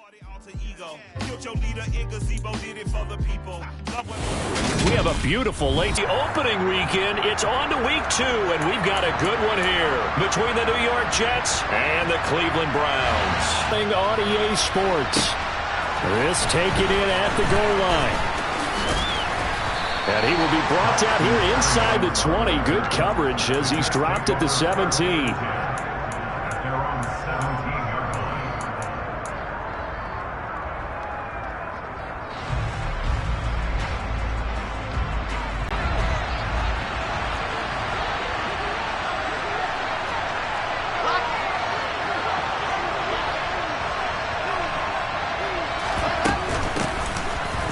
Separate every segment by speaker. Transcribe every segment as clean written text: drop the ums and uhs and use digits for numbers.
Speaker 1: We have a beautiful late opening weekend. It's on to week 2, and we've got a good one here between the New York Jets and the Cleveland Browns. On EA Sports. This taken in at the goal line. And he will be brought down here inside the 20. Good coverage as he's dropped at the 17.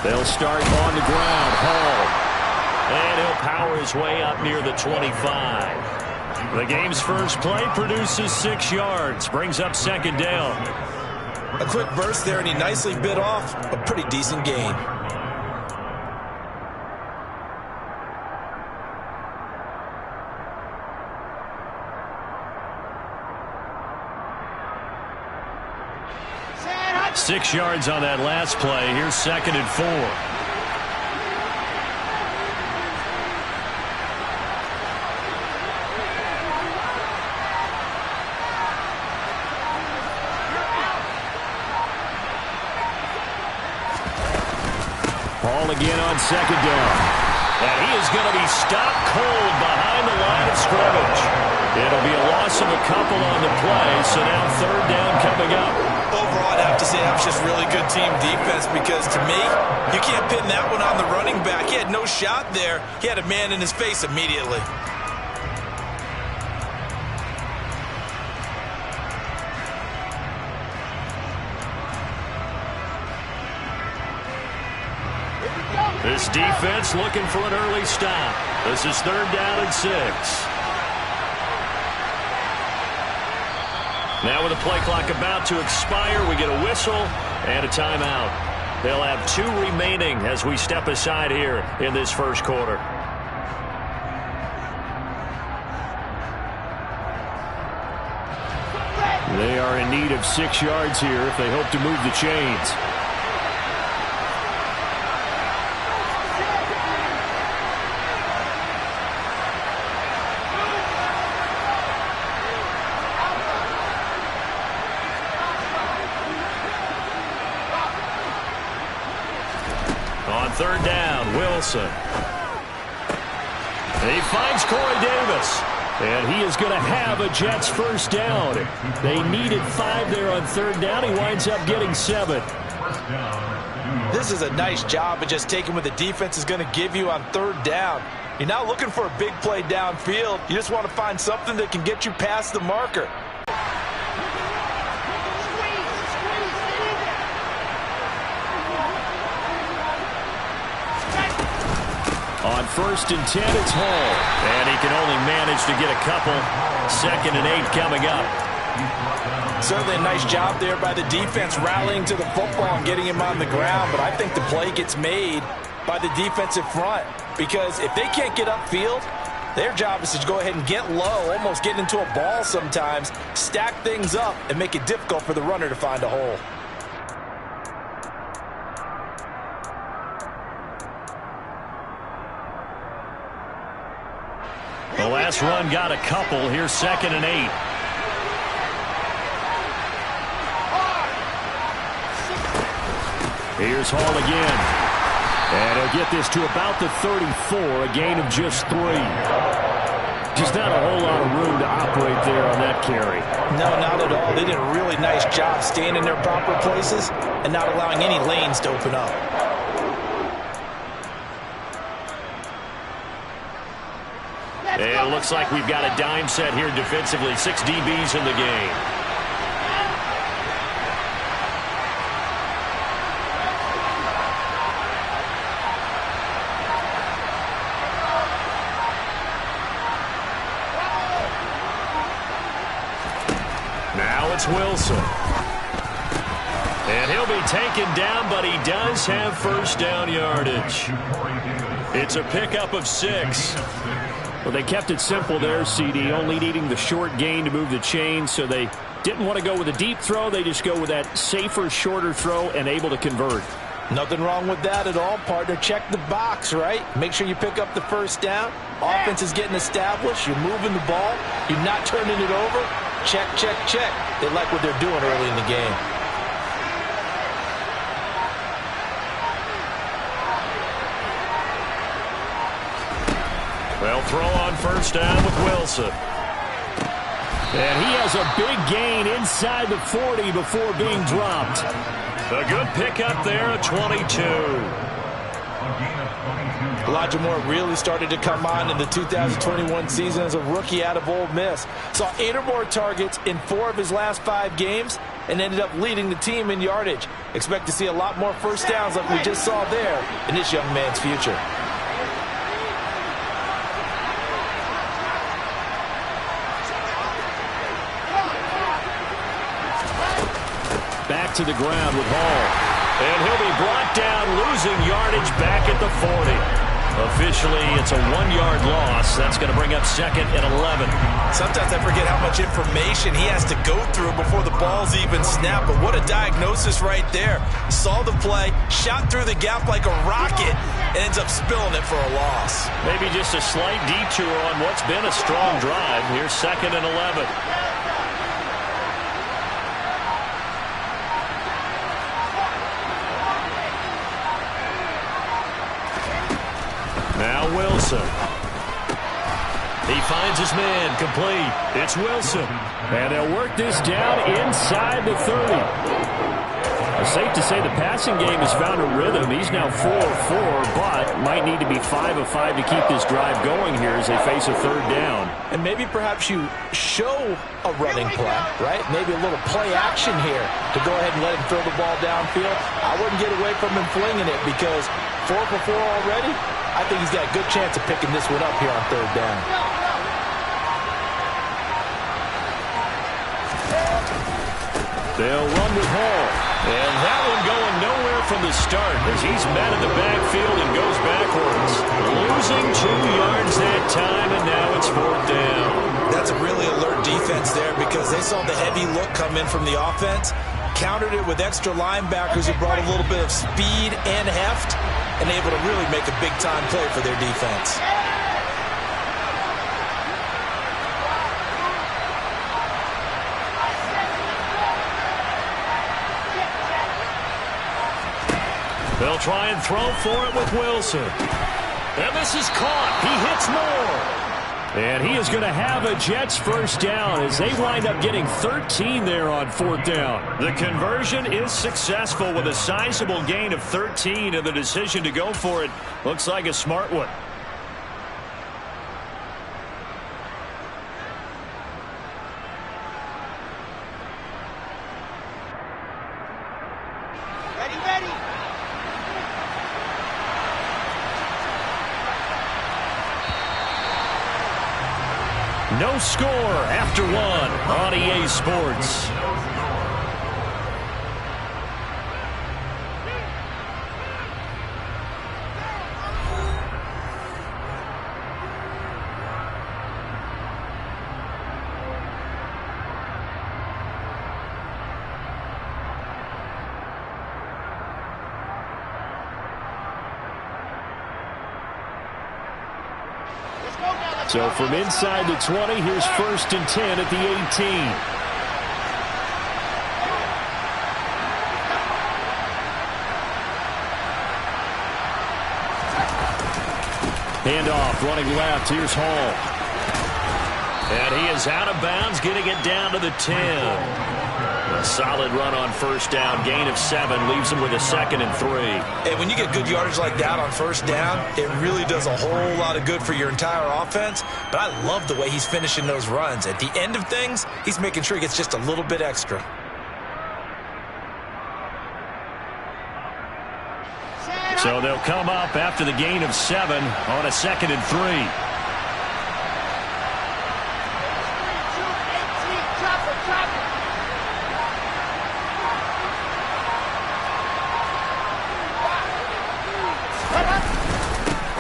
Speaker 1: They'll start on the ground. Hall. And he'll power his way up near the 25. The game's first play produces 6 yards. Brings up second down.
Speaker 2: A quick burst there, and he nicely bit off a pretty decent gain.
Speaker 1: Six yards on that last play. Here's second and 4. Ball again on second down. And he is going to be stopped cold behind the line of scrimmage. It'll be a loss of a couple on the play, so now third down coming up.
Speaker 2: Overall, I'd have to say that was just really good team defense because, to me, you can't pin that one on the running back. He had no shot there. He had a man in his face immediately.
Speaker 1: This defense looking for an early stop. This is third down and 6. Now with the play clock about to expire, we get a whistle and a timeout. They'll have 2 remaining as we step aside here in this first quarter. They are in need of 6 yards here if they hope to move the chains. On third down, Wilson. He finds Corey Davis. And he is going to have a Jets first down. They needed 5 there on third down. He winds up getting 7.
Speaker 2: This is a nice job of just taking what the defense is going to give you on third down. You're not looking for a big play downfield. You just want to find something that can get you past the marker.
Speaker 1: On first and 10, it's Hall. And he can only manage to get a couple. Second and 8 coming up.
Speaker 2: Certainly a nice job there by the defense rallying to the football and getting him on the ground. But I think the play gets made by the defensive front. Because if they can't get upfield, their job is to go ahead and get low, almost get into a ball sometimes, stack things up, and make it difficult for the runner to find a hole.
Speaker 1: The last run got a couple. Here's second and 8. Here's Hall again. And he'll get this to about the 34, a gain of just 3. Just not a whole lot of room to operate there on that carry.
Speaker 2: No, not at all. They did a really nice job staying in their proper places and not allowing any lanes to open up.
Speaker 1: And it looks like we've got a dime set here defensively. 6 DBs in the game. Now it's Wilson. And he'll be taken down, but he does have first down yardage. It's a pickup of 6. Well, they kept it simple there, CD, only needing the short gain to move the chain, so they Didn't want to go with a deep throw. They just go with that safer, shorter throw and able to convert.
Speaker 2: Nothing wrong with that at all, partner. Check the box, right? Make sure you pick up the first down. Offense is getting established. You're moving the ball. You're not turning it over. Check, check, check. They like what they're doing early in the game.
Speaker 1: Well, throw on first down with Wilson. And he has a big gain inside the 40 before being dropped. A good pickup there at 22.
Speaker 2: Elijah Moore really started to come on in the 2021 season as a rookie out of Ole Miss. Saw 8 or more targets in 4 of his last 5 games and ended up leading the team in yardage. Expect to see a lot more first downs like we just saw there in this young man's future.
Speaker 1: Back to the ground with Hall. And he'll be brought down, losing yardage back at the 40. Officially, it's a 1-yard loss. That's going to bring up 2nd and 11.
Speaker 2: Sometimes I forget how much information he has to go through before the ball's even snapped. But what a diagnosis right there. Saw the play, shot through the gap like a rocket, and ends up spilling it for a loss.
Speaker 1: Maybe just a slight detour on what's been a strong drive. Here's 2nd and 11. Now Wilson. He finds his man, complete. It's Wilson. And they'll work this down inside the 30. It's safe to say the passing game has found a rhythm. He's now 4 of 4, but might need to be 5 of 5 to keep this drive going here as they face a 3rd down.
Speaker 2: And maybe perhaps you show a running play, right? Maybe a little play action here to go ahead and let him throw the ball downfield. I wouldn't get away from him flinging it because 4 for 4 already. I think he's got a good chance of picking this one up here on 3rd down.
Speaker 1: They'll run with Hall. And that one going nowhere from the start as he's met in the backfield and goes backwards. Losing 2 yards that time, and now it's 4th down.
Speaker 2: That's a really alert defense there because they saw the heavy look come in from the offense, countered it with extra linebackers who brought a little bit of speed and heft, and able to really make a big-time play for their defense.
Speaker 1: They'll try and throw for it with Wilson. And this is caught. He hits Moore. And he is going to have a Jets first down as they wind up getting 13 there on 4th down. The conversion is successful with a sizable gain of 13, and the decision to go for it looks like a smart one. No score after 1 on EA Sports. So from inside the 20, here's 1st and 10 at the 18. Handoff, running left. Here's Hall. And he is out of bounds, getting it down to the 10. A solid run on first down. Gain of 7 leaves him with a 2nd and 3.
Speaker 2: And when you get good yardage like that on first down, it really does a whole lot of good for your entire offense. But I love the way he's finishing those runs. At the end of things, he's making sure he gets just a little bit extra.
Speaker 1: So they'll come up after the gain of 7 on a 2nd and 3.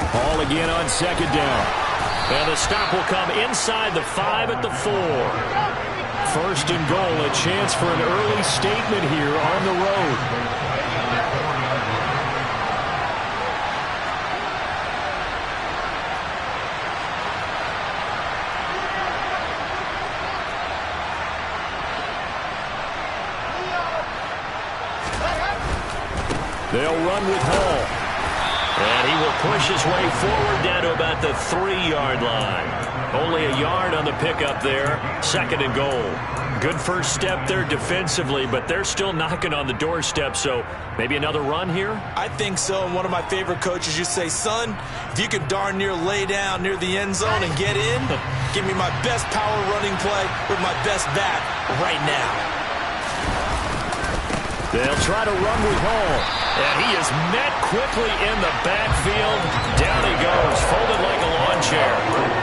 Speaker 1: Hall again on 2nd down. And the stop will come inside the 5 at the 4. First and goal, a chance for an early statement here on the road. They'll run with Hall. And he will push his way forward down to about the 3-yard line. Only a yard on the pickup there. Second and goal. Good first step there defensively, but they're still knocking on the doorstep, so maybe another run here?
Speaker 2: I think so, and one of my favorite coaches used to say, son, if you could darn near lay down near the end zone and get in, give me my best power running play with my best bat right now.
Speaker 1: They'll try to run with Hall. And he is met quickly in the backfield. Down he goes, folded like a lawn chair.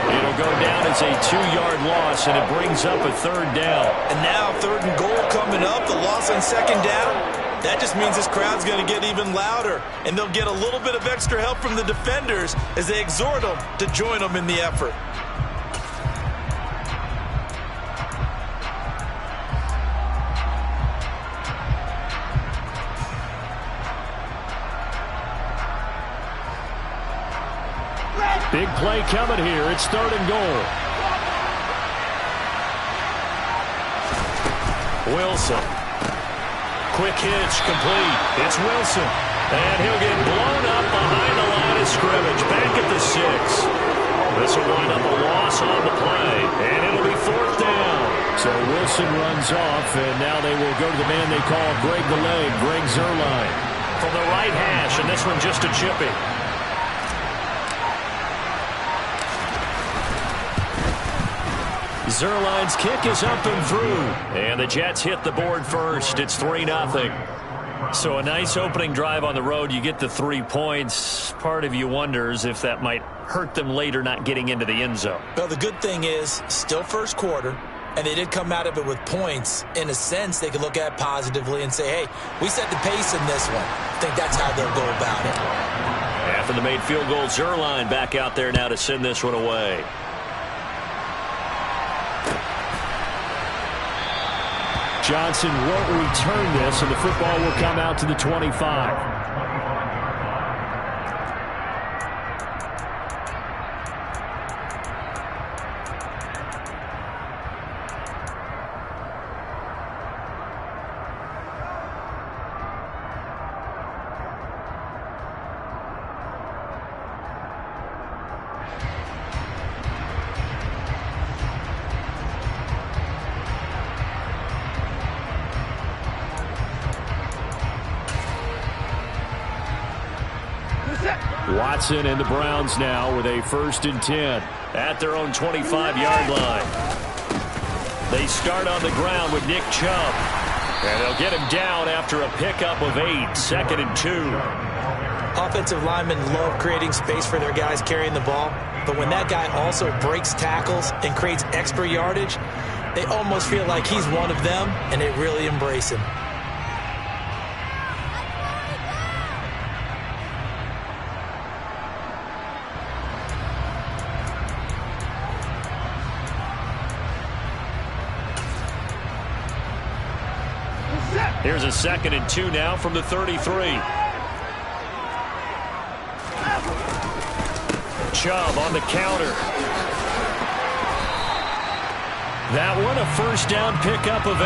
Speaker 1: It'll go down as a 2-yard loss, and it brings up a third down.
Speaker 2: And now third and goal coming up, the loss on second down. That just means this crowd's going to get even louder, and they'll get a little bit of extra help from the defenders as they exhort them to join them in the effort.
Speaker 1: Big play coming here. It's third and goal. Wilson. Quick hitch, complete. It's Wilson. And he'll get blown up behind the line of scrimmage. Back at the 6. This will wind up a loss on the play. And it'll be fourth down. So Wilson runs off, and now they will go to the man they call Greg the Leg, Greg Zuerlein. From the right hash, and this one just a chippy. Zuerlein's kick is up and through. And the Jets hit the board first. It's 3-0. So a nice opening drive on the road. You get the 3 points. Part of you wonders if that might hurt them later not getting into the end zone.
Speaker 2: Well, the good thing is, still first quarter, and they did come out of it with points. In a sense, they could look at it positively and say, hey, we set the pace in this one. I think that's how they'll go about it.
Speaker 1: After the made field goal, Zuerlein back out there now to send this one away. Johnson won't return this, and the football will come out to the 25. Watson and the Browns now with a 1st and 10 at their own 25-yard line. They start on the ground with Nick Chubb. And they'll get him down after a pickup of 8, 2nd and 2.
Speaker 2: Offensive linemen love creating space for their guys carrying the ball. But when that guy also breaks tackles and creates extra yardage, they almost feel like he's one of them, and they really embrace him.
Speaker 1: Here's a 2nd and 2 now from the 33. Chubb on the counter. That one a first down pickup of 8.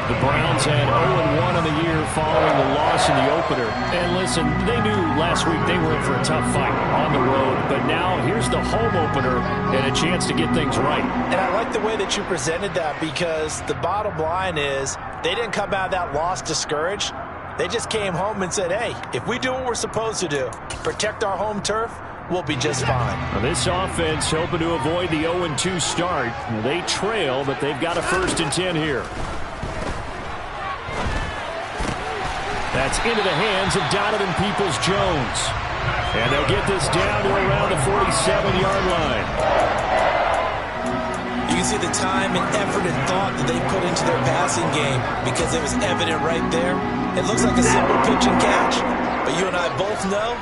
Speaker 1: The Browns had 0-1 on the year following the loss in the opener. And listen, they knew last week they were in for a tough fight on the road. But now here's the home opener and a chance to get things right.
Speaker 2: And I like the way that you presented that, because the bottom line is they didn't come out of that loss discouraged. They just came home and said, hey, if we do what we're supposed to do, protect our home turf, we'll be just fine.
Speaker 1: Now this offense hoping to avoid the 0-2 start. They trail, but they've got a 1st and 10 here. That's into the hands of Donovan Peoples-Jones. And they'll get this down to around the 47-yard line.
Speaker 2: You can see the time and effort and thought that they put into their passing game, because it was evident right there. It looks like a simple pitch and catch, But you and I both know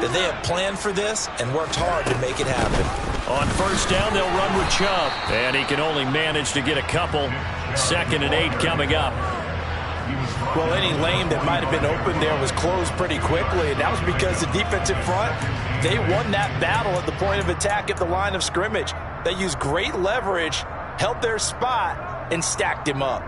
Speaker 2: that they have planned for this and worked hard to make it happen.
Speaker 1: On first down, they'll run with Chubb. And he can only manage to get a couple. 2nd and 8 coming up.
Speaker 2: Well, any lane that might have been open there was closed pretty quickly, and that was because the defensive front, they won that battle at the point of attack at the line of scrimmage. They used great leverage, held their spot, and stacked him up.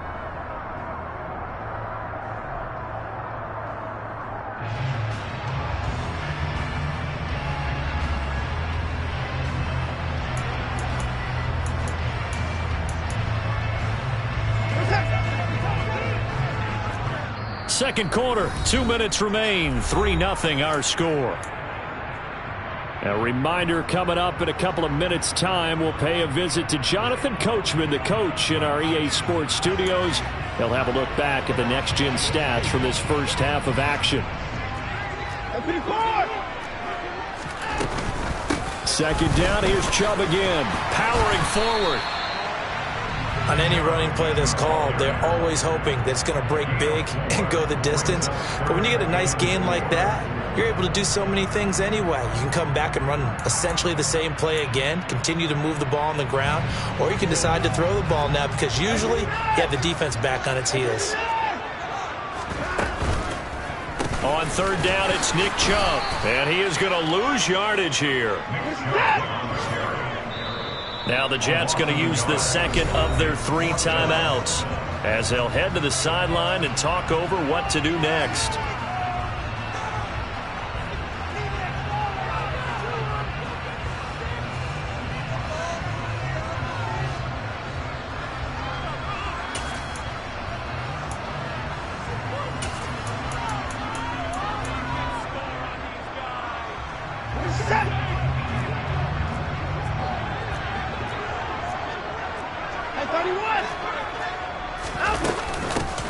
Speaker 1: Second quarter, 2 minutes remain. 3-0 our score. A reminder coming up in a couple of minutes' time. We'll pay a visit to Jonathan Coachman, the coach in our EA Sports studios. They'll have a look back at the next-gen stats from this first half of action. Second down, here's Chubb again, powering forward.
Speaker 2: On any running play that's called, they're always hoping that it's going to break big and go the distance. But when you get a nice gain like that, you're able to do so many things anyway. You can come back and run essentially the same play again, continue to move the ball on the ground, or you can decide to throw the ball now because usually you have the defense back on its heels.
Speaker 1: On third down, it's Nick Chubb, and he is going to lose yardage here. Now the Jets going to use the second of their 3 timeouts as they'll head to the sideline and talk over what to do next.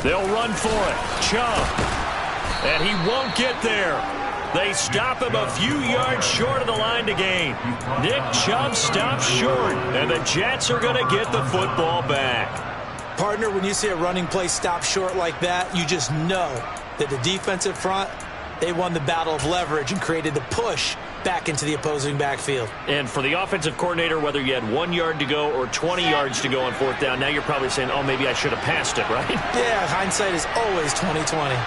Speaker 1: They'll run for it. Chubb. And he won't get there. They stop him a few yards short of the line to gain. Nick Chubb stops short, and the Jets are going to get the football back.
Speaker 2: Partner, when you see a running play stop short like that, you just know that the defensive front, they won the battle of leverage and created the push back into the opposing backfield.
Speaker 1: And for the offensive coordinator, whether you had 1 yard to go or 20 yards to go on fourth down, now you're probably saying, oh, maybe I should have passed it, right?
Speaker 2: Yeah, hindsight is always 20/20.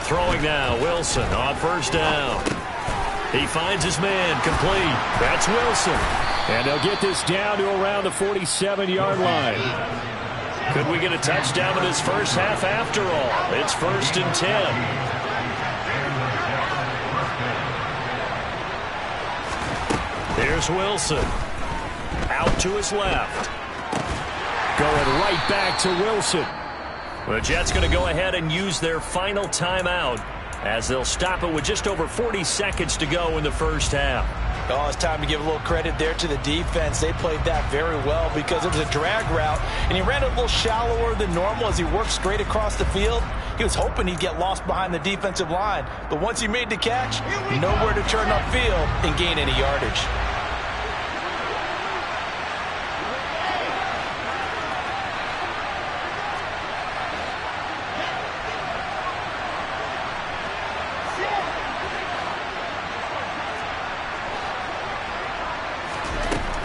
Speaker 1: Throwing now, Wilson on first down. He finds his man, complete. That's Wilson. And they'll get this down to around the 47-yard line. Could we get a touchdown in this first half after all? It's 1st and 10. Here's Wilson. Out to his left. Going right back to Wilson. The Jets going to go ahead and use their final timeout as they'll stop it with just over 40 seconds to go in the first half.
Speaker 2: Oh, it's time to give a little credit there to the defense. They played that very well because it was a drag route, and he ran it a little shallower than normal as he worked straight across the field. He was hoping he'd get lost behind the defensive line, but once he made the catch, nowhere to turn upfield and gain any yardage.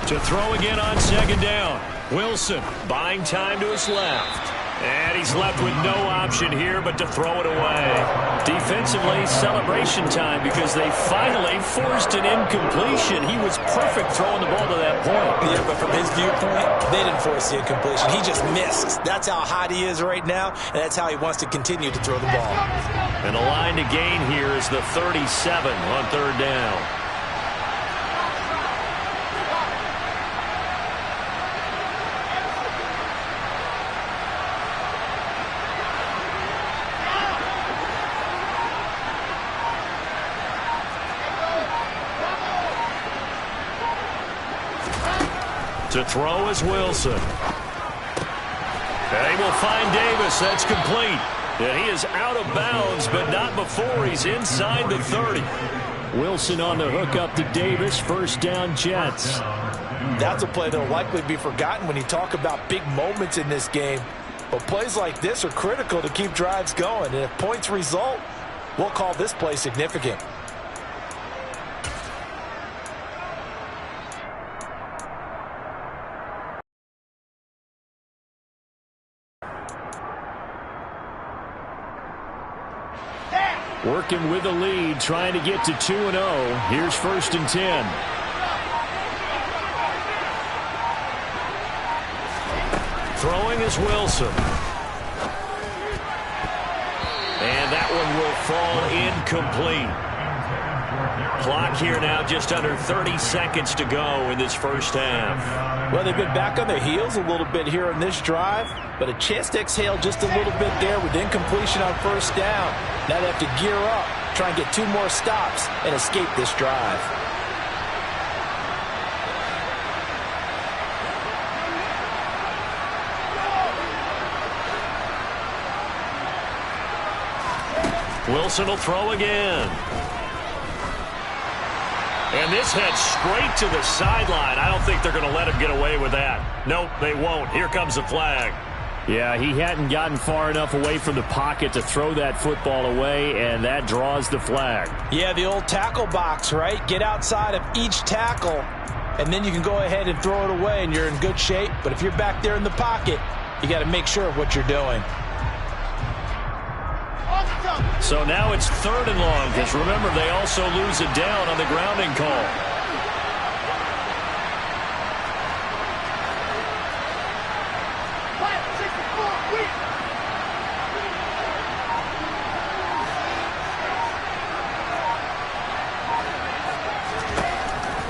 Speaker 1: To throw again on second down. Wilson buying time to his left. And he's left with no option here but to throw it away. Defensively, celebration time because they finally forced an incompletion. He was perfect throwing the ball to that point.
Speaker 2: Yeah, but from his viewpoint, they didn't force the incompletion. He just missed. That's how hot he is right now, and that's how he wants to continue to throw the ball.
Speaker 1: And the line to gain here is the 37 on third down. To throw is Wilson. They will find Davis. That's complete. And he is out of bounds, but not before he's inside the 30. Wilson on the hook up to Davis. First down, Jets.
Speaker 2: That's a play that will likely be forgotten when you talk about big moments in this game. But plays like this are critical to keep drives going. And if points result, we'll call this play significant.
Speaker 1: Working with the lead, trying to get to 2-0. Here's 1st and 10. Throwing is Wilson. And that one will fall incomplete. Clock here now just under 30 seconds to go in this first half.
Speaker 2: Well, they've been back on their heels a little bit here in this drive, but a chance to exhale just a little bit there with incompletion on first down. Now they have to gear up, try and get 2 more stops and escape this drive.
Speaker 1: Wilson will throw again. And this heads straight to the sideline. I don't think they're going to let him get away with that. Nope, they won't. Here comes the flag. Yeah, he hadn't gotten far enough away from the pocket to throw that football away, and that draws the flag.
Speaker 2: Yeah, the old tackle box, right? Get outside of each tackle, and then you can go ahead and throw it away, and you're in good shape. But if you're back there in the pocket, you got to make sure of what you're doing.
Speaker 1: So now it's 3rd and long, because remember, they also lose it down on the grounding call.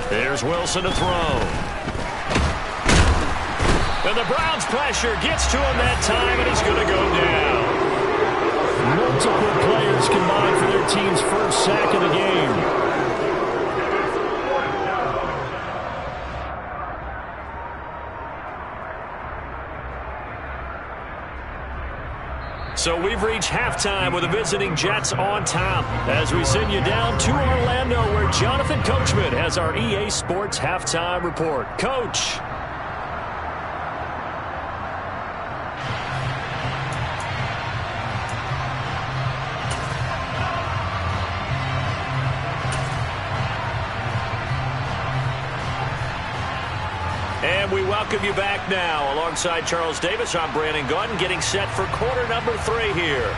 Speaker 1: There's Wilson to throw. And the Browns' pressure gets to him that time, and he's going to go down. Multiple players combined for their team's first sack of the game. So we've reached halftime with the visiting Jets on top as we send you down to Orlando where Jonathan Coachman has our EA Sports halftime report. Coach. And we welcome you back now. Alongside Charles Davis, I'm Brandon Gordon, getting set for quarter number 3 here.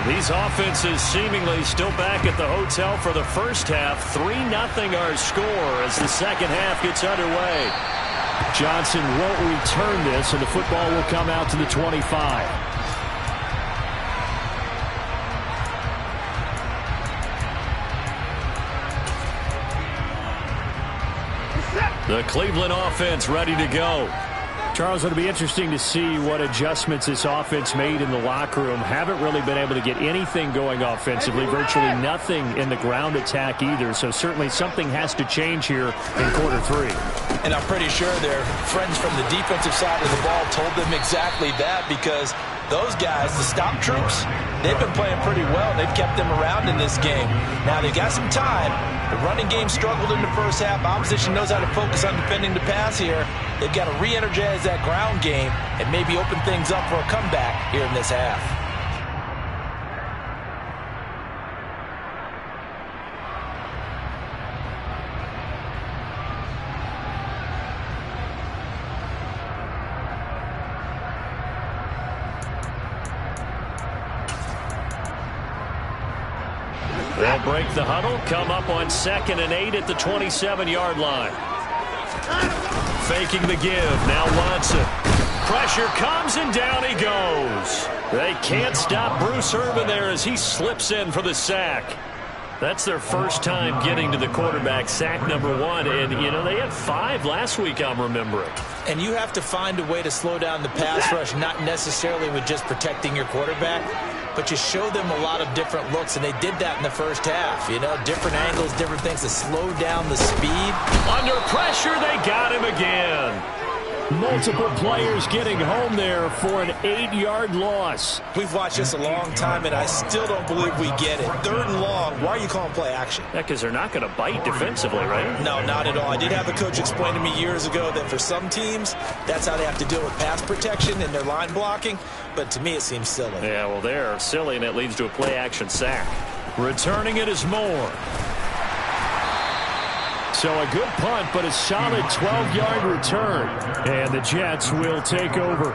Speaker 1: These offenses seemingly still back at the hotel for the first half. 3-0 our score as the second half gets underway. Johnson won't return this, and the football will come out to the 25. The Cleveland offense ready to go. Charles, it'll be interesting to see what adjustments this offense made in the locker room. Haven't really been able to get anything going offensively, virtually nothing in the ground attack either. So certainly something has to change here in quarter 3.
Speaker 2: And I'm pretty sure their friends from the defensive side of the ball told them exactly that, because those guys, the stop troops, they've been playing pretty well. They've kept them around in this game. Now they got some time. The running game struggled in the first half. Opposition knows how to focus on defending the pass here. They've got to re-energize that ground game and maybe open things up for a comeback here in this half.
Speaker 1: They'll break the huddle, come up on 2nd and 8 at the 27-yard line. Faking the give, now Watson. Pressure comes and down he goes. They can't stop Bruce Irvin there as he slips in for the sack. That's their first time getting to the quarterback, sack number 1. And, you know, they had 5 last week, I'm remembering.
Speaker 2: And you have to find a way to slow down the pass rush, not necessarily with just protecting your quarterback, but you show them a lot of different looks, and they did that in the first half. You know, different angles, different things to slow down the speed.
Speaker 1: Under pressure, they got him again. Multiple players getting home there for an 8-yard loss.
Speaker 2: We've watched this a long time, and I still don't believe we get it. 3rd and long, why are you calling play action?
Speaker 1: Yeah, because they're not going to bite defensively, right?
Speaker 2: No, not at all. I did have a coach explain to me years ago that for some teams, that's how they have to deal with pass protection and their line blocking, but to me it seems silly.
Speaker 1: Yeah, well, they're silly, and it leads to a play-action sack. Returning it is Moore. So a good punt, but a solid 12-yard return. And the Jets will take over.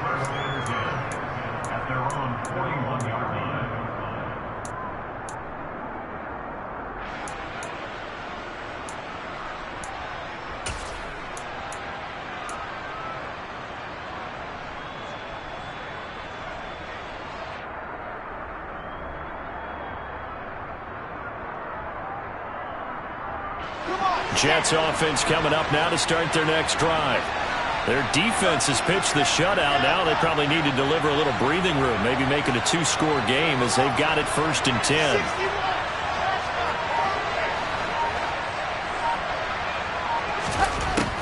Speaker 1: Jets offense coming up now to start their next drive. Their defense has pitched the shutout. Now they probably need to deliver a little breathing room, maybe make it a 2-score game as they've got it 1st and 10.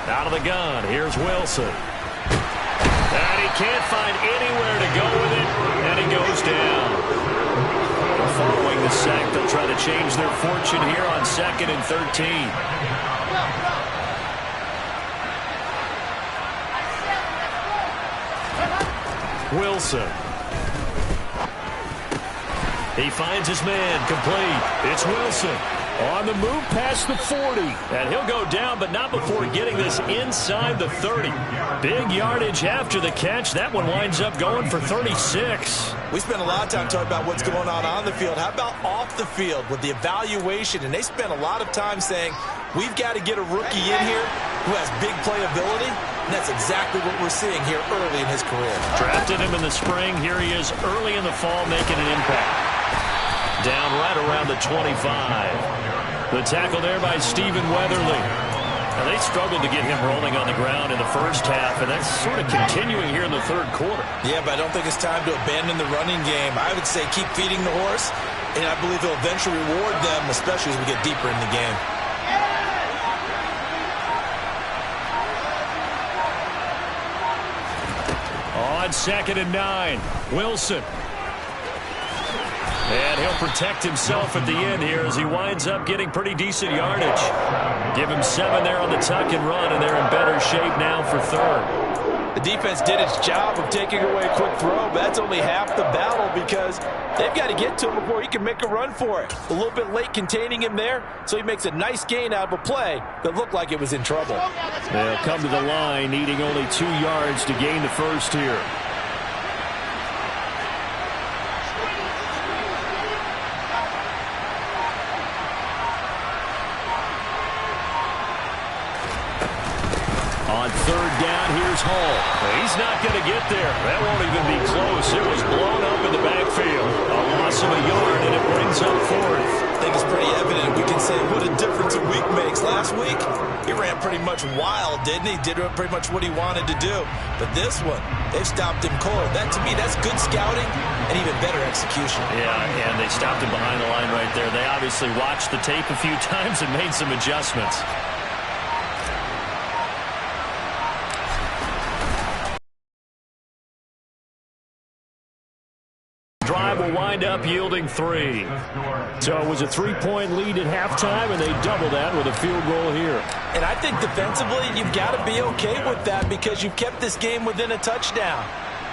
Speaker 1: Out of the gun, here's Wilson. And he can't find anywhere to go with it, and he goes down. Following the sack, they'll try to change their fortune here on 2nd and 13. Wilson. He finds his man, complete. It's Wilson on the move past the 40. And he'll go down, but not before getting this inside the 30. Big yardage after the catch. That one winds up going for 36.
Speaker 2: We spent a lot of time talking about what's going on the field. How about off the field with the evaluation? And they spent a lot of time saying, we've got to get a rookie in here who has big playability. And that's exactly what we're seeing here early in his career.
Speaker 1: Drafted him in the spring. Here he is early in the fall making an impact. Down right around the 25. The tackle there by Stephen Weatherly. Now, they struggled to get him rolling on the ground in the first half, and that's sort of continuing here in the 3rd quarter.
Speaker 2: Yeah, but I don't think it's time to abandon the running game. I would say keep feeding the horse, and I believe he'll eventually reward them, especially as we get deeper in the game.
Speaker 1: On 2nd and 9, Wilson. And he'll protect himself at the end here as he winds up getting pretty decent yardage. Give him 7 there on the tuck and run, and they're in better shape now for 3rd.
Speaker 2: The defense did its job of taking away a quick throw, but that's only half the battle because they've got to get to him before he can make a run for it. A little bit late containing him there, so he makes a nice gain out of a play that looked like it was in trouble.
Speaker 1: They'll come to the line, needing only 2 yards to gain the first here. On 3rd down, here's Hall. He's not going to get there. That won't even be close. It was blown up in the backfield. A loss of a yard, and it brings up 4th.
Speaker 2: I think it's pretty evident. We can say what a difference a week makes. Last week, he ran pretty much wild, didn't he? Did pretty much what he wanted to do. But this one, they've stopped him cold. That, to me, that's good scouting and even better execution.
Speaker 1: Yeah, and they stopped him behind the line right there. They obviously watched the tape a few times and made some adjustments. Drive will wind up yielding 3. So it was a 3-point lead at halftime, and they double that with a field goal here.
Speaker 2: And I think defensively, you've got to be okay with that because you've kept this game within a touchdown.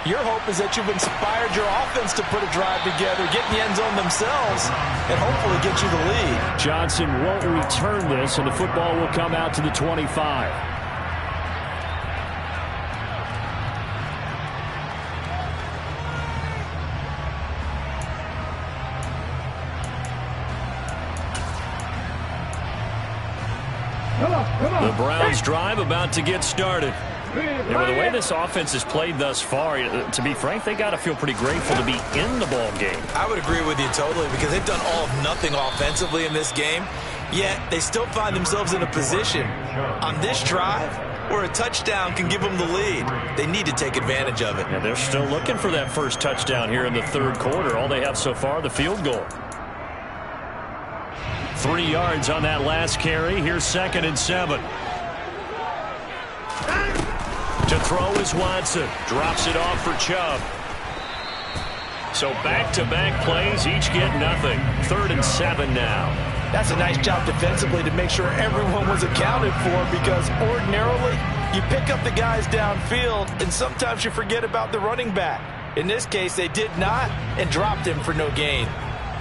Speaker 2: Your hope is that you've inspired your offense to put a drive together, get in the end zone themselves, and hopefully get you the lead.
Speaker 1: Johnson won't return this, and the football will come out to the 25. The Browns drive about to get started. Yeah, with the way this offense has played thus far, to be frank, they got to feel pretty grateful to be in the ball game.
Speaker 2: I would agree with you totally because they've done all of nothing offensively in this game, yet they still find themselves in a position on this drive where a touchdown can give them the lead. They need to take advantage of it.
Speaker 1: Yeah, they're still looking for that first touchdown here in the third quarter. All they have so far, the field goal. 3 yards on that last carry. Here's 2nd and 7. To throw is Watson. Drops it off for Chubb. So back-to-back plays, each get nothing. 3rd and 7 now.
Speaker 2: That's a nice job defensively to make sure everyone was accounted for because ordinarily you pick up the guys downfield and sometimes you forget about the running back. In this case, they did not and dropped him for no gain.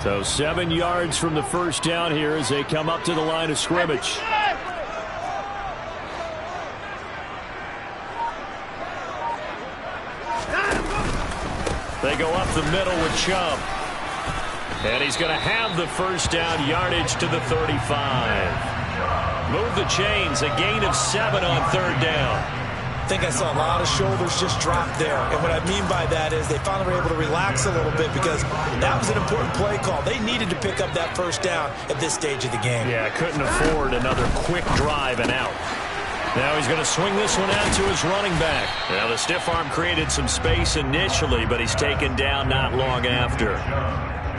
Speaker 1: So 7 yards from the first down here as they come up to the line of scrimmage. They go up the middle with Chubb. And he's going to have the first down, yardage to the 35. Move the chains, a gain of 7 on 3rd down.
Speaker 2: I think I saw a lot of shoulders just drop there. And what I mean by that is they finally were able to relax a little bit because that was an important play call. They needed to pick up that first down at this stage of the game.
Speaker 1: Yeah, couldn't afford another quick drive and out. Now he's going to swing this one out to his running back. Now the stiff arm created some space initially, but he's taken down not long after.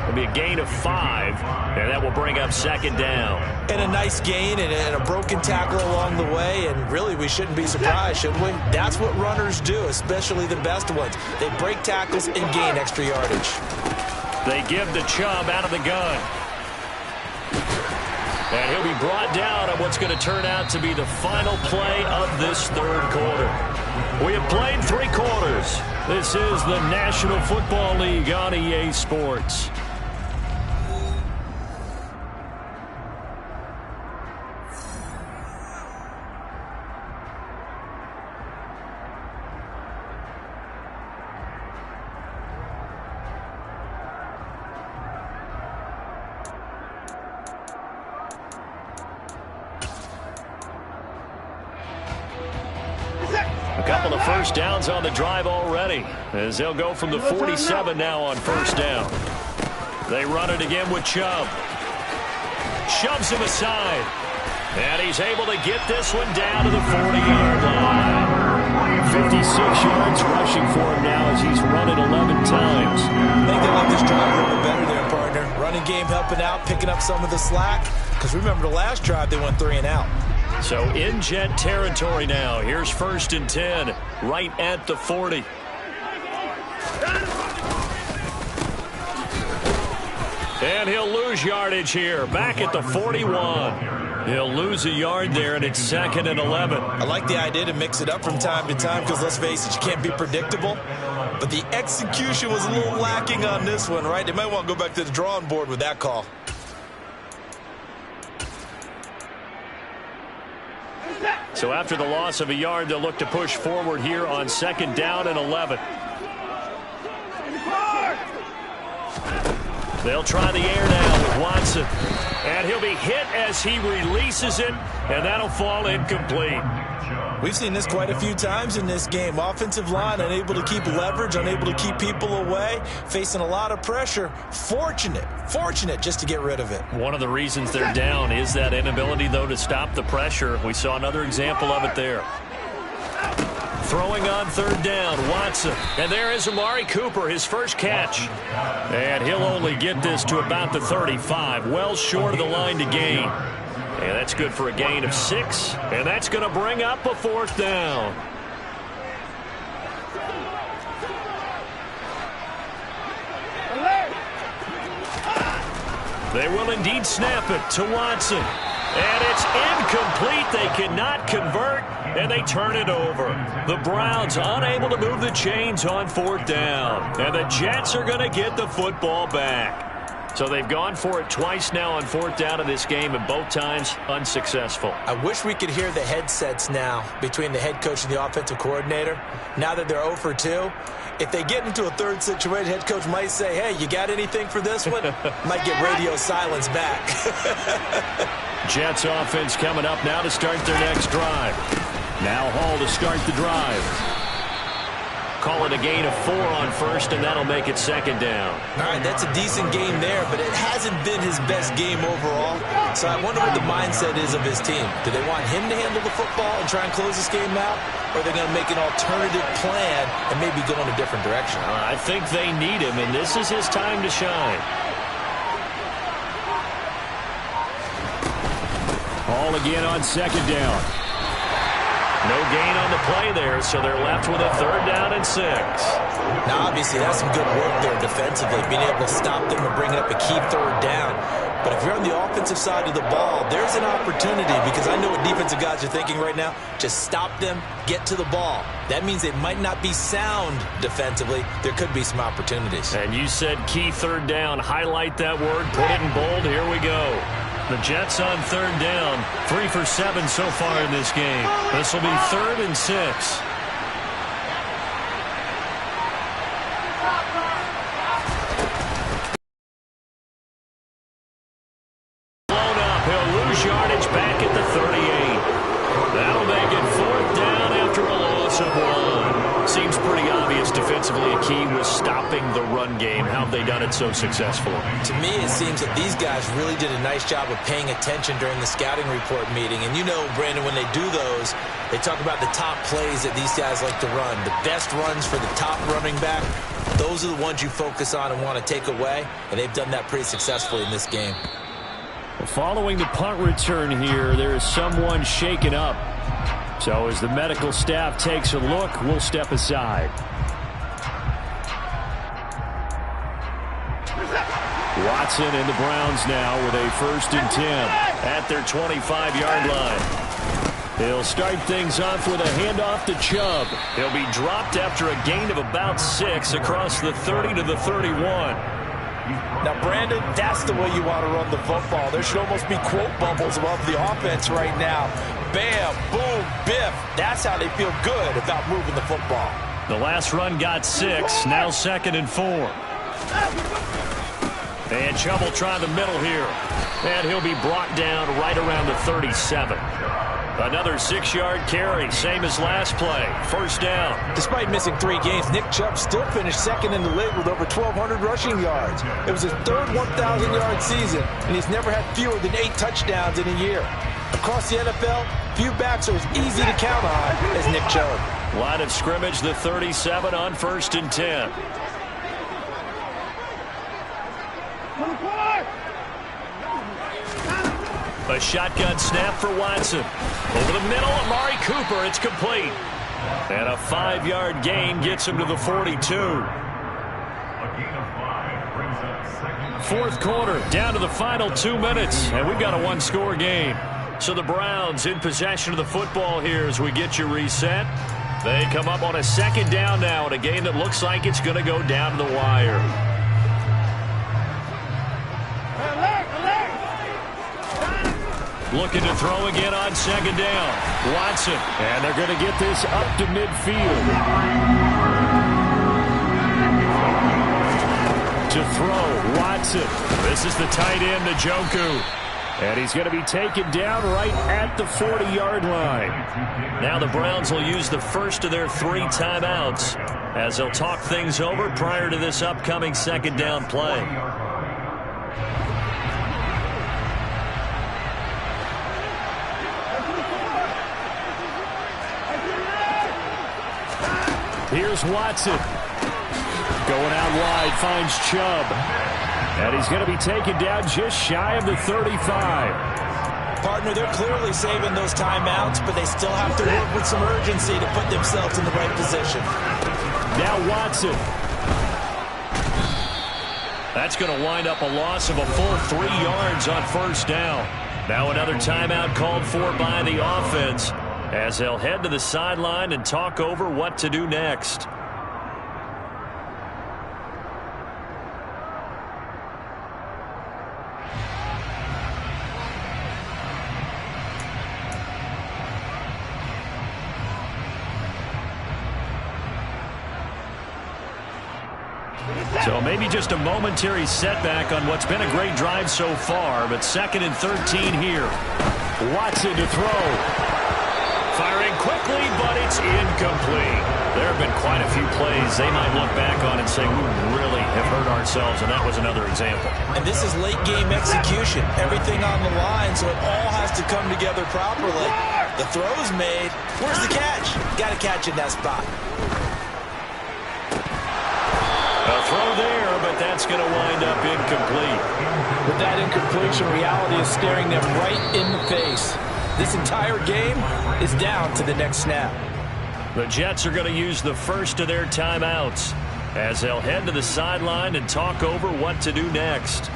Speaker 1: It'll be a gain of 5, and that will bring up 2nd down.
Speaker 2: And a nice gain and a broken tackle along the way, and really we shouldn't be surprised, should we? That's what runners do, especially the best ones. They break tackles and gain extra yardage.
Speaker 1: They give the Chubb out of the gun. And he'll be brought down on what's going to turn out to be the final play of this third quarter. We have played 3 quarters. This is the National Football League on EA Sports. A couple of first downs on the drive already as they'll go from the 47 now on first down. They run it again with Chubb. Shoves him aside. And he's able to get this one down to the 40-yard line. 56 yards rushing for him now as he's run it 11 times.
Speaker 2: I think they like this drive a little bit better there, partner. Running game helping out, picking up some of the slack. Because remember the last drive they went 3 and out.
Speaker 1: So in Jet territory now. Here's 1st and 10, right at the 40. And he'll lose yardage here, back at the 41. He'll lose a yard there, and it's 2nd and 11.
Speaker 2: I like the idea to mix it up from time to time because, let's face it, you can't be predictable. But the execution was a little lacking on this one, right? They might want to go back to the drawing board with that call.
Speaker 1: So after the loss of a yard, they'll look to push forward here on 2nd down and 11. They'll try the air now with Watson. And he'll be hit as he releases it, and that'll fall incomplete.
Speaker 2: We've seen this quite a few times in this game. Offensive line unable to keep leverage, unable to keep people away, facing a lot of pressure. Fortunate just to get rid of it.
Speaker 1: One of the reasons they're down is that inability, though, to stop the pressure. We saw another example of it there. Throwing on 3rd down, Watson. And there is Amari Cooper, his first catch. And he'll only get this to about the 35, well short of the line to gain. And that's good for a gain of 6. And that's going to bring up a 4th down. They will indeed snap it to Watson. And it's incomplete. They cannot convert, and they turn it over. The Browns unable to move the chains on 4th down. And the Jets are going to get the football back. So they've gone for it twice now on 4th down in this game, and both times unsuccessful.
Speaker 2: I wish we could hear the headsets now between the head coach and the offensive coordinator. Now that they're 0 for 2, if they get into a third situation, head coach might say, hey, you got anything for this one? Might get radio silence back.
Speaker 1: Jets offense coming up now to start their next drive. Now Hall to start the drive. Call it a gain of 4 on first, and that'll make it second down.
Speaker 2: All right, that's a decent game there, but it hasn't been his best game overall. So I wonder what the mindset is of his team. Do they want him to handle the football and try and close this game out? Or are they going to make an alternative plan and maybe go in a different direction?
Speaker 1: I think they need him, and this is his time to shine. Hall again on second down. No gain on the play there, so they're left with a 3rd down and 6.
Speaker 2: Now, obviously, that's some good work there defensively, being able to stop them and bring up a key 3rd down. But if you're on the offensive side of the ball, there's an opportunity, because I know what defensive guys are thinking right now. Just stop them, get to the ball. That means they might not be sound defensively. There could be some opportunities.
Speaker 1: And you said key 3rd down. Highlight that word, put it in bold. Here we go. The Jets on 3rd down, 3 for 7 so far in this game. This will be 3rd and 6. Blown up, he'll lose yardage back at the 38. That'll make it 4th down after a loss of 1. Seems pretty obvious defensively a key was stopping the run game. How have they done it so successfully?
Speaker 2: To me, it seems that these guys really did a nice job of paying attention during the scouting report meeting. And you know, Brandon, when they do those, they talk about the top plays that these guys like to run. The best runs for the top running back, those are the ones you focus on and want to take away. And they've done that pretty successfully in this game.
Speaker 1: Following the punt return here, there is someone shaken up. So as the medical staff takes a look, we'll step aside. Watson and the Browns now with a 1st and 10 at their 25-yard line. He'll start things off with a handoff to Chubb. He'll be dropped after a gain of about 6 across the 30 to the 31.
Speaker 2: Now, Brandon, that's the way you want to run the football. There should almost be quote bubbles above the offense right now. Bam, boom, biff. That's how they feel good about moving the football.
Speaker 1: The last run got 6, now 2nd and 4. And Chubb will try the middle here. And he'll be brought down right around the 37. Another 6-yard carry, same as last play. 1st down.
Speaker 2: Despite missing 3 games, Nick Chubb still finished 2nd in the league with over 1,200 rushing yards. It was his 3rd 1,000-yard season, and he's never had fewer than 8 touchdowns in a year. Across the NFL, few backs are as easy to count on as Nick Chubb.
Speaker 1: Line of scrimmage, the 37 on 1st and 10. A shotgun snap for Watson. Over the middle, Amari Cooper, it's complete. And a 5-yard gain gets him to the 42. 4th quarter, down to the final 2 minutes, and we've got a 1-score game. So the Browns in possession of the football here as we get you reset. They come up on a 2nd down now in a game that looks like it's going to go down to the wire. Looking to throw again on 2nd down. Watson, and they're going to get this up to midfield. To throw, Watson. This is the tight end, Njoku. And he's going to be taken down right at the 40-yard line. Now the Browns will use the first of their 3 timeouts as they'll talk things over prior to this upcoming 2nd down play. Here's Watson. Going out wide, finds Chubb. And he's going to be taken down just shy of the 35.
Speaker 2: Partner, they're clearly saving those timeouts, but they still have to work with some urgency to put themselves in the right position.
Speaker 1: Now Watson. That's going to wind up a loss of a full 3 yards on 1st down. Now another timeout called for by the offense as they'll head to the sideline and talk over what to do next. So maybe just a momentary setback on what's been a great drive so far, but 2nd and 13 here. Watson to throw. Firing quickly It's incomplete. There have been quite a few plays they might look back on and say, we really have hurt ourselves, and that was another example.
Speaker 2: And this is late-game execution. Everything on the line, so it all has to come together properly. The throw's made. Where's the catch? Got to catch in that spot.
Speaker 1: A throw there, but that's going to wind up incomplete.
Speaker 2: With that incompletion, reality is staring them right in the face. This entire game is down to the next snap.
Speaker 1: The Jets are going to use the first of their timeouts as they'll head to the sideline and talk over what to do next.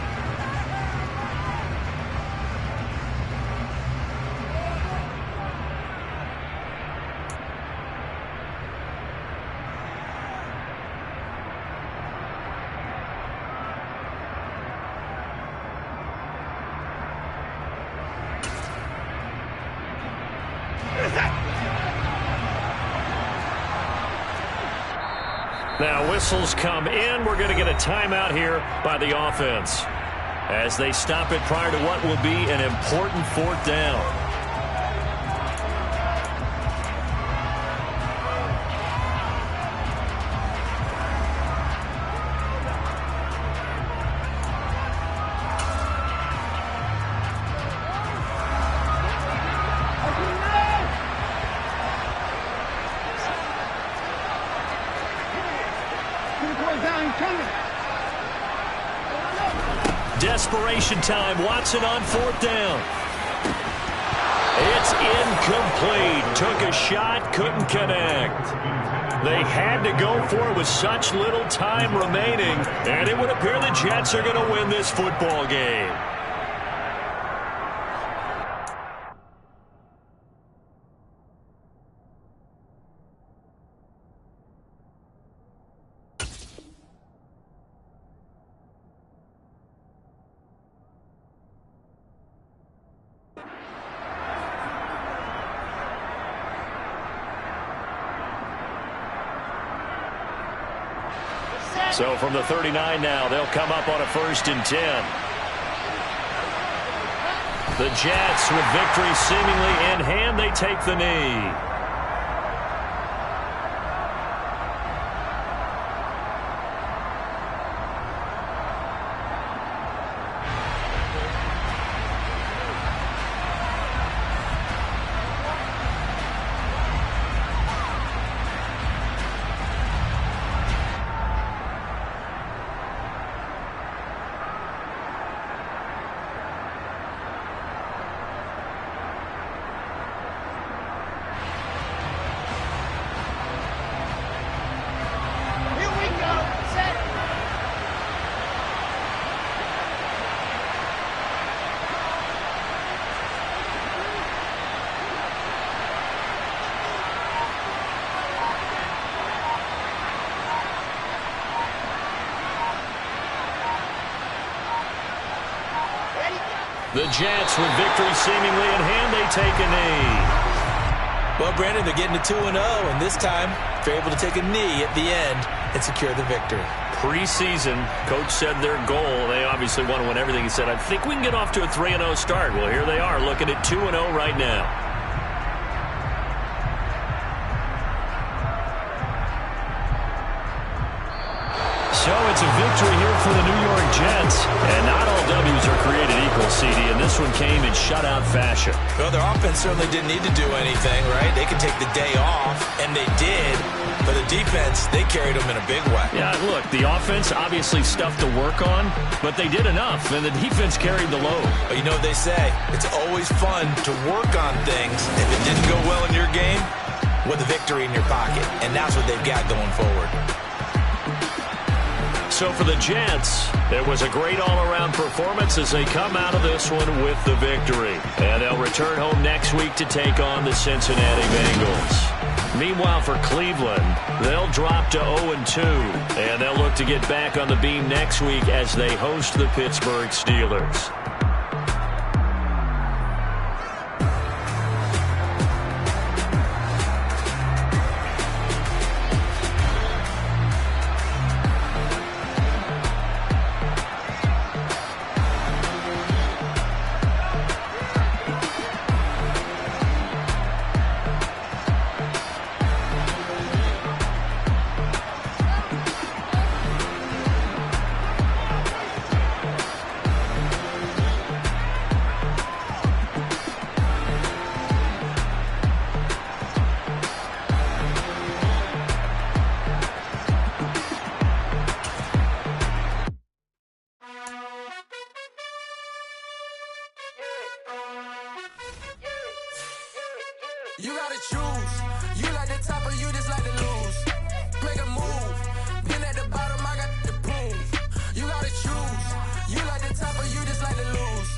Speaker 1: Now whistles come in. We're going to get a timeout here by the offense as they stop it prior to what will be an important fourth down. Desperation time. Watson on fourth down. It's incomplete. Took a shot, couldn't connect. They had to go for it with such little time remaining, and it would appear the Jets are going to win this football game. So from the 39 now, they'll come up on a 1st and 10. The Jets, with victory seemingly in hand, they take the knee. The Jets, with victory seemingly in hand, they take a knee.
Speaker 2: Well, Brandon, they're getting to 2-0, and this time they're able to take a knee at the end and secure the victory.
Speaker 1: Preseason, coach said their goal, they obviously want to win everything. He said, I think we can get off to a 3-0 start. Well, here they are, looking at 2-0 right now. So it's a victory here for the New York Jets. And not all W's are created equal, CD, and this one came in shutout fashion.
Speaker 2: Well, their offense certainly didn't need to do anything, right? They could take the day off, and they did. But the defense, they carried them in a big way.
Speaker 1: Yeah, look, the offense obviously stuff to work on, but they did enough, and the defense carried the load.
Speaker 2: But you know what they say, it's always fun to work on things. If it didn't go well in your game, with a victory in your pocket, and that's what they've got going forward.
Speaker 1: So for the Jets, it was a great all-around performance as they come out of this one with the victory. And they'll return home next week to take on the Cincinnati Bengals. Meanwhile, for Cleveland, they'll drop to 0-2, and they'll look to get back on the beam next week as they host the Pittsburgh Steelers.
Speaker 3: You gotta choose. You like the top or you just like to lose. Make a move. Been at the bottom, I got the proof. You gotta choose. You like the top or you just like to lose.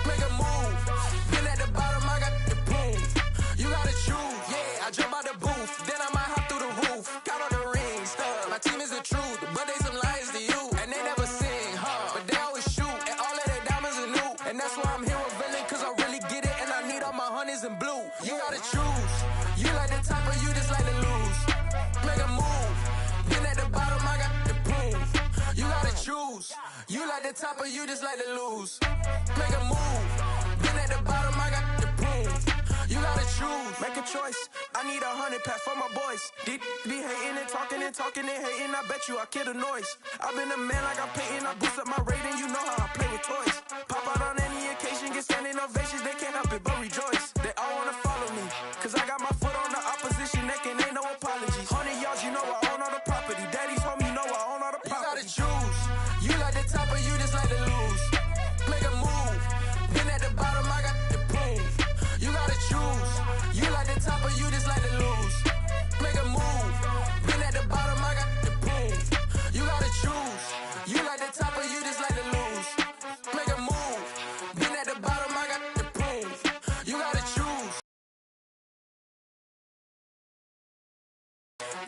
Speaker 3: Make a move. Been at the bottom, I got the proof. You gotta choose. Yeah, I jump out the booth, then I might hop through the roof. Count on the rings, my team is the truth, but they some liars to you, and they never sing, but they always shoot, and all of their diamonds are new, and that's why I'm here with villain, cause I really get it, and I need all my honeys in blue. You gotta choose. You like the top or you just like to lose. Make a move. Been at the bottom, I got the proof. You gotta choose. You like the top or you just like to lose. Make a move. Been at the bottom, I got the proof. You gotta choose. Make a choice. I need 100 pack for my boys. Be hating and talking and talking and hating. I bet you I kill the noise. I've been a man like I'm Peyton. I boost up my rating. You know how I play with toys. Pop out on any occasion, get standing ovations. They can't help it but rejoice. They all wanna follow me, cause I got my foot on the opposition neck and ain't no apologies. 100 yards, you know I own all the property. Daddy's home, you know I own all the property. You gotta choose. You like the top or you just like to lose. Make a move. Been at the bottom, I got the proof. You gotta choose. You like the top or you just like to lose. Make a move. Been at the bottom, I got the proof. You gotta choose. You like the top or you just like to lose. Make a move. Been at the bottom, I got the proof. You gotta choose.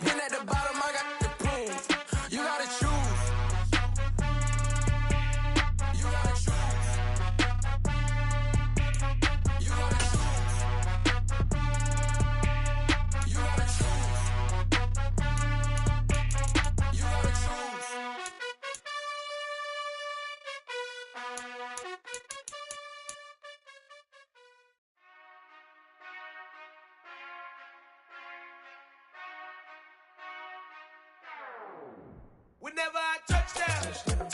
Speaker 3: Been at the bottom, I got the proof. You gotta choose. You gotta choose. You gotta choose. You gotta choose. You gotta choose.
Speaker 4: Whenever I touch down,